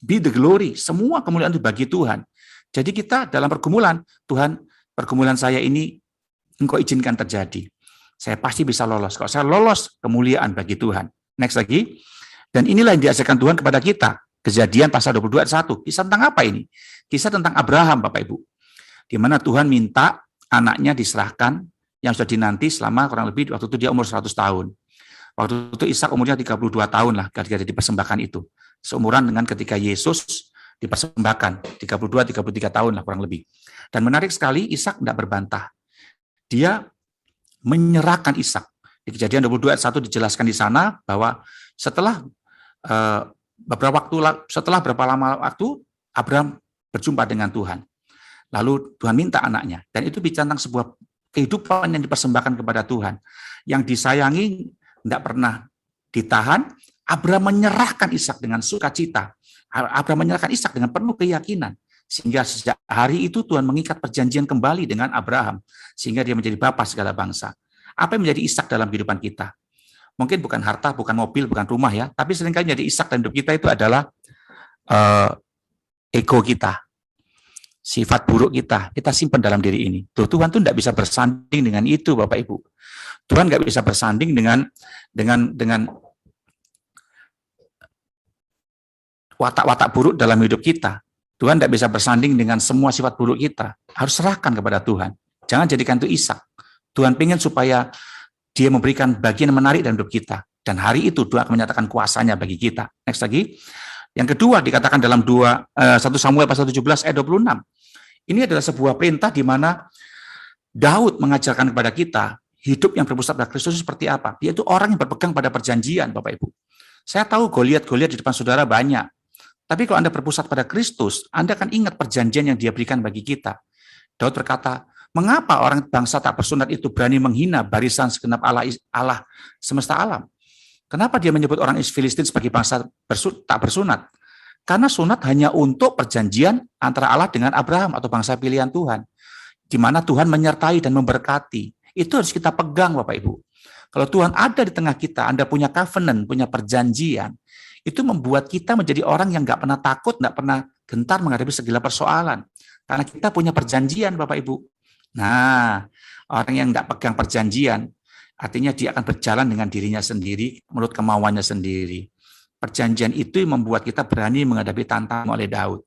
[SPEAKER 1] be the glory. Semua kemuliaan itu bagi Tuhan. Jadi kita dalam pergumulan, Tuhan, pergumulan saya ini Engkau izinkan terjadi. Saya pasti bisa lolos. Kalau saya lolos, kemuliaan bagi Tuhan. Next lagi. Dan inilah yang diajarkan Tuhan kepada kita. Kejadian pasal 22 ayat 1. Kisah tentang apa ini? Kisah tentang Abraham, Bapak Ibu. Di mana Tuhan minta anaknya diserahkan yang sudah dinanti selama kurang lebih waktu itu dia umur 100 tahun. Waktu itu Ishak umurnya 32 tahun lah ketika dipersembahkan itu. Seumuran dengan ketika Yesus dipersembahkan. 32-33 tahun lah kurang lebih. Dan menarik sekali Ishak tidak berbantah. Dia menyerahkan Ishak. Di Kejadian 22 ayat 1 dijelaskan di sana bahwa setelah berapa lama waktu Abraham berjumpa dengan Tuhan. Lalu Tuhan minta anaknya. Dan itu bicara tentang sebuah kehidupan yang dipersembahkan kepada Tuhan. Yang disayangi, tidak pernah ditahan. Abraham menyerahkan Ishak dengan sukacita. Abraham menyerahkan Ishak dengan penuh keyakinan. Sehingga sejak hari itu Tuhan mengikat perjanjian kembali dengan Abraham. Sehingga dia menjadi bapa segala bangsa. Apa yang menjadi Ishak dalam kehidupan kita? Mungkin bukan harta, bukan mobil, bukan rumah ya. Tapi seringkali menjadi Ishak dalam hidup kita itu adalah ego kita. Sifat buruk kita simpan dalam diri ini. Tuhan tuh tidak bisa bersanding dengan itu Bapak Ibu. Tuhan nggak bisa bersanding dengan watak-watak buruk dalam hidup kita. Tuhan tidak bisa bersanding dengan semua sifat buruk kita. Harus serahkan kepada Tuhan. Jangan jadikan itu Ishak. Tuhan ingin supaya dia memberikan bagian yang menarik dalam hidup kita. Dan hari itu Tuhan akan menyatakan kuasanya bagi kita. Next lagi. Yang kedua dikatakan dalam 1 Samuel pasal 17 ayat 26. Ini adalah sebuah perintah di mana Daud mengajarkan kepada kita hidup yang berpusat pada Kristus seperti apa. Dia itu orang yang berpegang pada perjanjian, Bapak Ibu. Saya tahu Goliat-Goliat di depan saudara banyak. Tapi kalau Anda berpusat pada Kristus, Anda akan ingat perjanjian yang Dia berikan bagi kita. Daud berkata, mengapa orang bangsa tak bersunat itu berani menghina barisan segenap Allah semesta alam? Kenapa dia menyebut orang Filistin sebagai bangsa tak bersunat? Karena sunat hanya untuk perjanjian antara Allah dengan Abraham atau bangsa pilihan Tuhan, di mana Tuhan menyertai dan memberkati. Itu harus kita pegang, Bapak Ibu. Kalau Tuhan ada di tengah kita, Anda punya covenant, punya perjanjian, itu membuat kita menjadi orang yang nggak pernah takut, nggak pernah gentar menghadapi segala persoalan. Karena kita punya perjanjian, Bapak Ibu. Nah, orang yang nggak pegang perjanjian, artinya dia akan berjalan dengan dirinya sendiri, menurut kemauannya sendiri. Perjanjian itu membuat kita berani menghadapi tantangan oleh Daud.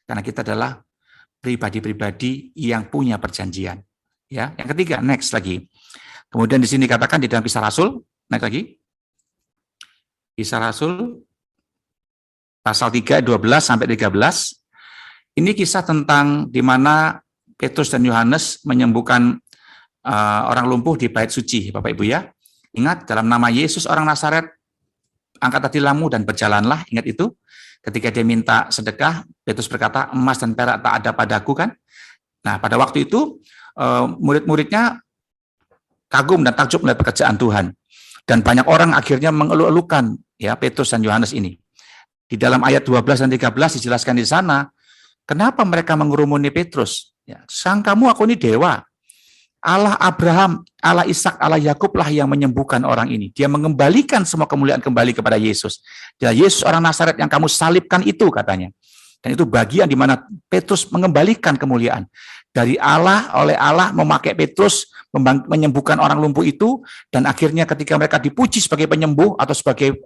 [SPEAKER 1] Karena kita adalah pribadi-pribadi yang punya perjanjian. Ya, yang ketiga, next lagi. Kemudian di sini katakan di dalam Kisah Rasul, next lagi. Kisah Rasul pasal 3 12 sampai 13. Ini kisah tentang di mana Petrus dan Yohanes menyembuhkan orang lumpuh di bait suci, Bapak Ibu ya. Ingat, dalam nama Yesus orang Nazaret, angkat hatimu dan berjalanlah. Ingat itu. Ketika dia minta sedekah, Petrus berkata, emas dan perak tak ada padaku kan. Nah, pada waktu itu murid-muridnya kagum dan takjub melihat pekerjaan Tuhan. Dan banyak orang akhirnya mengeluh-elukan ya Petrus dan Yohanes ini. Di dalam ayat 12 dan 13 dijelaskan di sana, kenapa mereka mengurumuni Petrus? Ya, sangkamu aku ini dewa. Allah Abraham, Allah Ishak, Allah Yakub lah yang menyembuhkan orang ini. Dia mengembalikan semua kemuliaan kembali kepada Yesus. Dia Yesus orang Nazaret yang kamu salibkan itu katanya. Dan itu bagian di mana Petrus mengembalikan kemuliaan. Dari Allah, oleh Allah memakai Petrus menyembuhkan orang lumpuh itu, dan akhirnya ketika mereka dipuji sebagai penyembuh atau sebagai,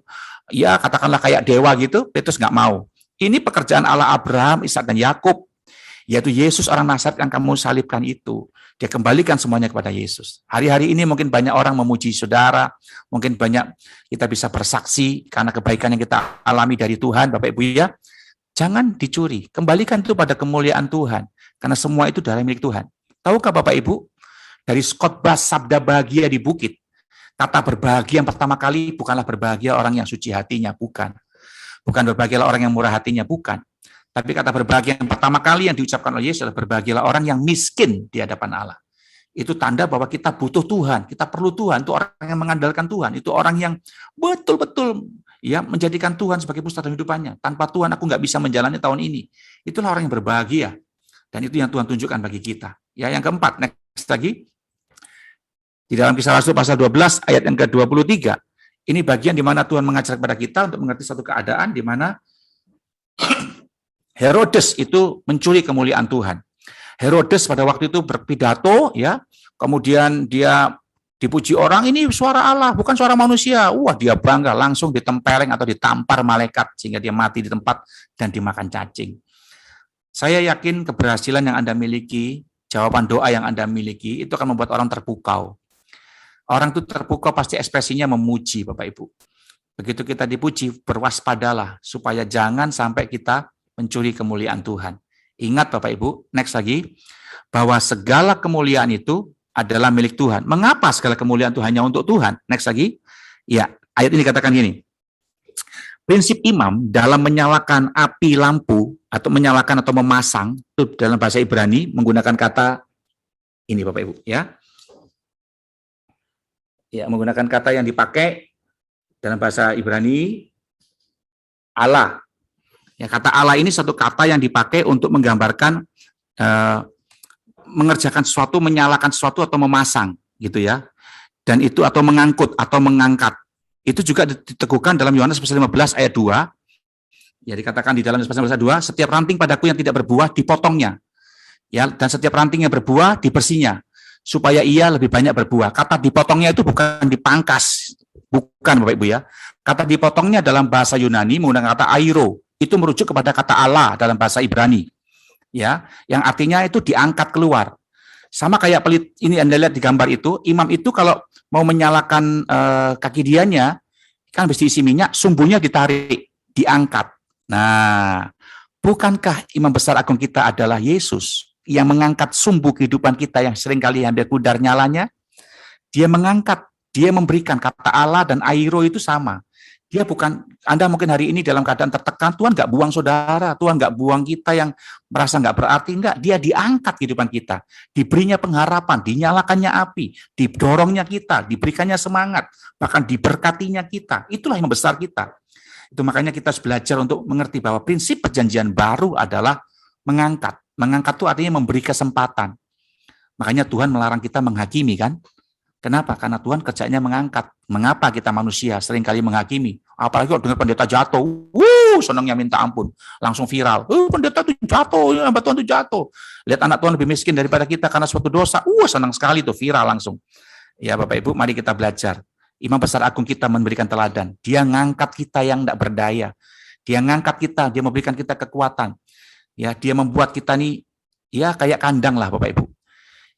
[SPEAKER 1] ya katakanlah kayak dewa gitu, Petrus nggak mau. Ini pekerjaan Allah Abraham, Ishak dan Yakub, yaitu Yesus orang Nazaret yang kamu salibkan itu. Dia kembalikan semuanya kepada Yesus. Hari-hari ini mungkin banyak orang memuji saudara, mungkin banyak kita bisa bersaksi karena kebaikan yang kita alami dari Tuhan, Bapak Ibu ya. Jangan dicuri, kembalikan itu pada kemuliaan Tuhan, karena semua itu adalah milik Tuhan. Tahukah Bapak Ibu, dari khotbah sabda bahagia di bukit, kata berbahagia yang pertama kali bukanlah berbahagia orang yang suci hatinya, bukan. Bukan berbahagialah orang yang murah hatinya, bukan. Tapi kata berbahagia yang pertama kali yang diucapkan oleh Yesus adalah berbahagialah orang yang miskin di hadapan Allah. Itu tanda bahwa kita butuh Tuhan, kita perlu Tuhan, itu orang yang mengandalkan Tuhan, itu orang yang betul-betul ya menjadikan Tuhan sebagai pusat kehidupannya. Tanpa Tuhan aku nggak bisa menjalani tahun ini. Itulah orang yang berbahagia. Dan itu yang Tuhan tunjukkan bagi kita. Ya, yang keempat, next lagi. Di dalam Kisah Rasul pasal 12 ayat yang ke-23. Ini bagian di mana Tuhan mengajar kepada kita untuk mengerti satu keadaan di mana Herodes itu mencuri kemuliaan Tuhan. Herodes pada waktu itu berpidato, ya, kemudian dia dipuji orang, ini suara Allah, bukan suara manusia. Wah, dia bangga, langsung ditempeleng atau ditampar malaikat, sehingga dia mati di tempat dan dimakan cacing. Saya yakin keberhasilan yang Anda miliki, jawaban doa yang Anda miliki, itu akan membuat orang terpukau. Orang itu terpukau pasti ekspresinya memuji, Bapak Ibu. Begitu kita dipuji, berwaspadalah, supaya jangan sampai kita mencuri kemuliaan Tuhan. Ingat Bapak Ibu, next lagi, bahwa segala kemuliaan itu adalah milik Tuhan. Mengapa segala kemuliaan itu hanya untuk Tuhan? Next lagi, ya ayat ini katakan gini, prinsip imam dalam menyalakan api lampu, atau menyalakan atau memasang, itu dalam bahasa Ibrani menggunakan kata ini Bapak Ibu, ya. Ya, menggunakan kata yang dipakai dalam bahasa Ibrani, Allah. Ya, kata Allah ini satu kata yang dipakai untuk menggambarkan mengerjakan sesuatu, menyalakan sesuatu atau memasang, gitu ya. Dan itu atau mengangkut atau mengangkat. Itu juga diteguhkan dalam Yohanes pasal 15 ayat 2. Ya, dikatakan di dalam Yohanes pasal 15 ayat 2, setiap ranting padaku yang tidak berbuah dipotongnya. Ya, dan setiap ranting yang berbuah dibersihnya supaya ia lebih banyak berbuah. Kata dipotongnya itu bukan dipangkas, bukan Bapak Ibu ya. Kata dipotongnya dalam bahasa Yunani menggunakan kata airo. Itu merujuk kepada kata Allah dalam bahasa Ibrani, ya, yang artinya itu diangkat keluar. Sama kayak pelit ini Anda lihat di gambar itu, imam itu kalau mau menyalakan kaki dianya, kan mesti isi minyak, sumbunya ditarik, diangkat. Nah, bukankah imam besar agung kita adalah Yesus? yang mengangkat sumbu kehidupan kita yang seringkali hampir pudar nyalanya. Dia mengangkat, dia memberikan. Kata Allah dan airo itu sama. Dia bukan, Anda mungkin hari ini dalam keadaan tertekan, Tuhan nggak buang saudara, Tuhan nggak buang kita yang merasa nggak berarti, enggak. Dia diangkat kehidupan kita, diberinya pengharapan, dinyalakannya api, didorongnya kita, diberikannya semangat, bahkan diberkatinya kita. Itulah yang membesar kita. Itu makanya kita harus belajar untuk mengerti bahwa prinsip perjanjian baru adalah mengangkat. Mengangkat itu artinya memberi kesempatan. Makanya Tuhan melarang kita menghakimi, kan? Kenapa? Karena Tuhan kerjanya mengangkat. Mengapa kita manusia seringkali menghakimi? Apalagi kalau dengar pendeta jatuh, senangnya minta ampun, langsung viral. Pendeta itu jatuh, hamba Tuhan itu jatuh. Lihat anak Tuhan lebih miskin daripada kita karena suatu dosa, senang sekali tuh viral langsung. Ya Bapak Ibu, mari kita belajar. Imam besar agung kita memberikan teladan. Dia ngangkat kita yang tidak berdaya. Dia ngangkat kita, dia memberikan kita kekuatan. Ya, dia membuat kita nih, ya kayak kandang lah Bapak Ibu.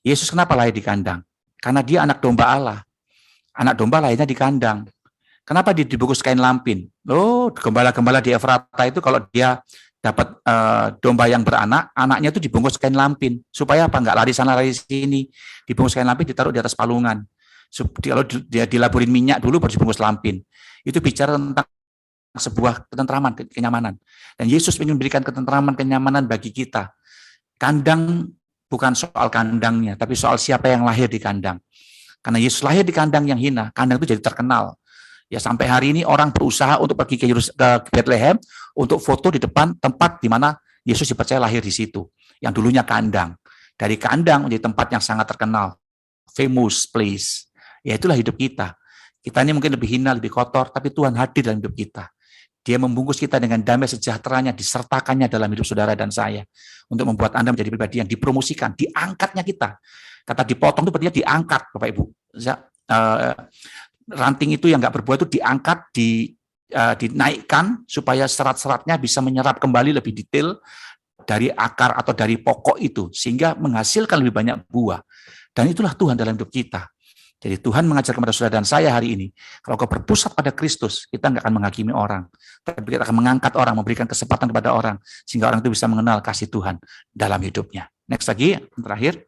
[SPEAKER 1] Yesus kenapa lahir di kandang? Karena dia anak domba Allah. Anak domba lahirnya di kandang. Kenapa dia dibungkus kain lampin? Gembala-gembala di Efrata itu kalau dia dapat domba yang beranak, anaknya itu dibungkus kain lampin. Supaya apa? Enggak lari sana lari sini. Dibungkus kain lampin, ditaruh di atas palungan. Kalau dia dilaburin minyak dulu baru dibungkus lampin. Itu bicara tentang sebuah ketentraman, kenyamanan. Dan Yesus ingin memberikan ketentraman, kenyamanan bagi kita. Kandang bukan soal kandangnya, tapi soal siapa yang lahir di kandang. Karena Yesus lahir di kandang yang hina, kandang itu jadi terkenal. Ya sampai hari ini orang berusaha untuk pergi ke Bethlehem untuk foto di depan tempat di mana Yesus dipercaya lahir di situ. Yang dulunya kandang. Dari kandang menjadi tempat yang sangat terkenal. Famous place. Ya itulah hidup kita. Kita ini mungkin lebih hina, lebih kotor, tapi Tuhan hadir dalam hidup kita. Dia membungkus kita dengan damai sejahteranya, disertakannya dalam hidup saudara dan saya. Untuk membuat Anda menjadi pribadi yang dipromosikan, diangkatnya kita. Kata dipotong itu berarti diangkat, Bapak Ibu. Ranting itu yang nggak berbuah itu diangkat, dinaikkan, supaya serat-seratnya bisa menyerap kembali lebih detail dari akar atau dari pokok itu. Sehingga menghasilkan lebih banyak buah. Dan itulah Tuhan dalam hidup kita. Jadi Tuhan mengajar kepada saudara dan saya hari ini, kalau kau berpusat pada Kristus, kita nggak akan menghakimi orang, tapi kita akan mengangkat orang, memberikan kesempatan kepada orang, sehingga orang itu bisa mengenal kasih Tuhan dalam hidupnya. Next lagi, yang terakhir.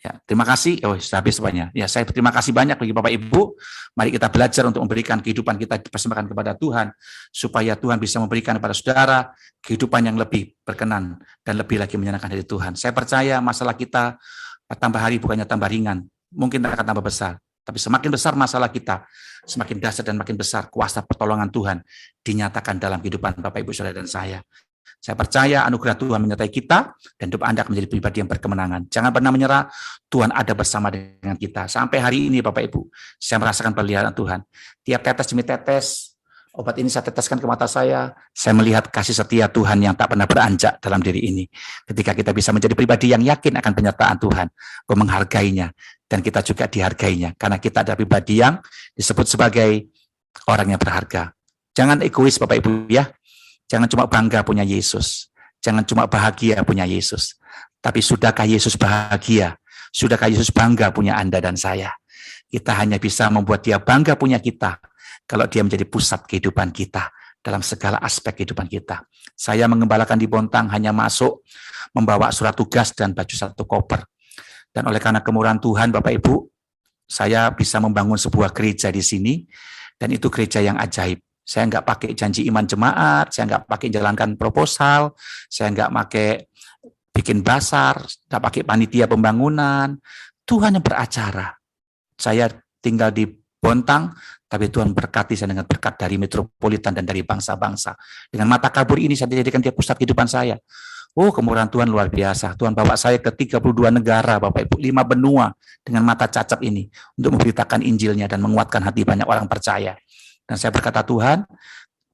[SPEAKER 1] Ya, terima kasih. Sudah habis semuanya. Ya, saya berterima kasih banyak bagi Bapak Ibu. Mari kita belajar untuk memberikan kehidupan kita dipersembahkan kepada Tuhan, supaya Tuhan bisa memberikan kepada saudara kehidupan yang lebih berkenan dan lebih lagi menyenangkan dari Tuhan. Saya percaya masalah kita tambah hari bukannya tambah ringan, mungkin akan tambah besar. Tapi semakin besar masalah kita, semakin dahsyat dan makin besar kuasa pertolongan Tuhan dinyatakan dalam kehidupan Bapak Ibu saudara dan saya. Saya percaya anugerah Tuhan menyertai kita dan hidup Anda akan menjadi pribadi yang berkemenangan. Jangan pernah menyerah, Tuhan ada bersama dengan kita. Sampai hari ini Bapak Ibu, saya merasakan peliharaan Tuhan. Tiap tetes demi tetes, obat ini saya teteskan ke mata saya melihat kasih setia Tuhan yang tak pernah beranjak dalam diri ini. Ketika kita bisa menjadi pribadi yang yakin akan penyertaan Tuhan, menghargainya, dan kita juga dihargainya. Karena kita adalah pribadi yang disebut sebagai orang yang berharga. Jangan egois Bapak Ibu ya. Jangan cuma bangga punya Yesus. Jangan cuma bahagia punya Yesus. Tapi sudahkah Yesus bahagia? Sudahkah Yesus bangga punya Anda dan saya? Kita hanya bisa membuat dia bangga punya kita kalau dia menjadi pusat kehidupan kita dalam segala aspek kehidupan kita. Saya mengembalakan di Bontang hanya masuk membawa surat tugas dan baju satu koper. Dan oleh karena kemurahan Tuhan Bapak Ibu, saya bisa membangun sebuah gereja di sini, dan itu gereja yang ajaib. Saya nggak pakai janji iman jemaat, saya nggak pakai jalankan proposal, saya nggak pakai bikin basar, nggak pakai panitia pembangunan. Tuhan yang beracara. Saya tinggal di Bontang, tapi Tuhan berkati saya dengan berkat dari metropolitan dan dari bangsa-bangsa. Dengan mata kabur ini saya jadikan dia pusat kehidupan saya. Kemurahan Tuhan luar biasa. Tuhan bawa saya ke 32 negara, Bapak Ibu, 5 benua dengan mata cacat ini untuk memberitakan Injilnya dan menguatkan hati banyak orang percaya. Dan saya berkata, Tuhan,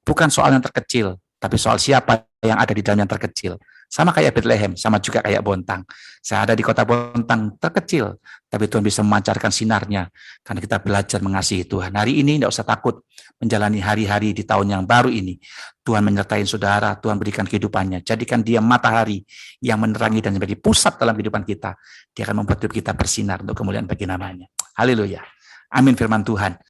[SPEAKER 1] bukan soal yang terkecil, tapi soal siapa yang ada di dalam yang terkecil. Sama kayak Bethlehem, sama juga kayak Bontang. Saya ada di kota Bontang, terkecil, tapi Tuhan bisa memancarkan sinarnya, karena kita belajar mengasihi Tuhan. Hari ini tidak usah takut menjalani hari-hari di tahun yang baru ini. Tuhan menyertai saudara, Tuhan berikan kehidupannya. Jadikan dia matahari yang menerangi dan menjadi pusat dalam kehidupan kita. Dia akan membuat hidup kita bersinar untuk kemuliaan bagi namanya. Haleluya. Amin firman Tuhan.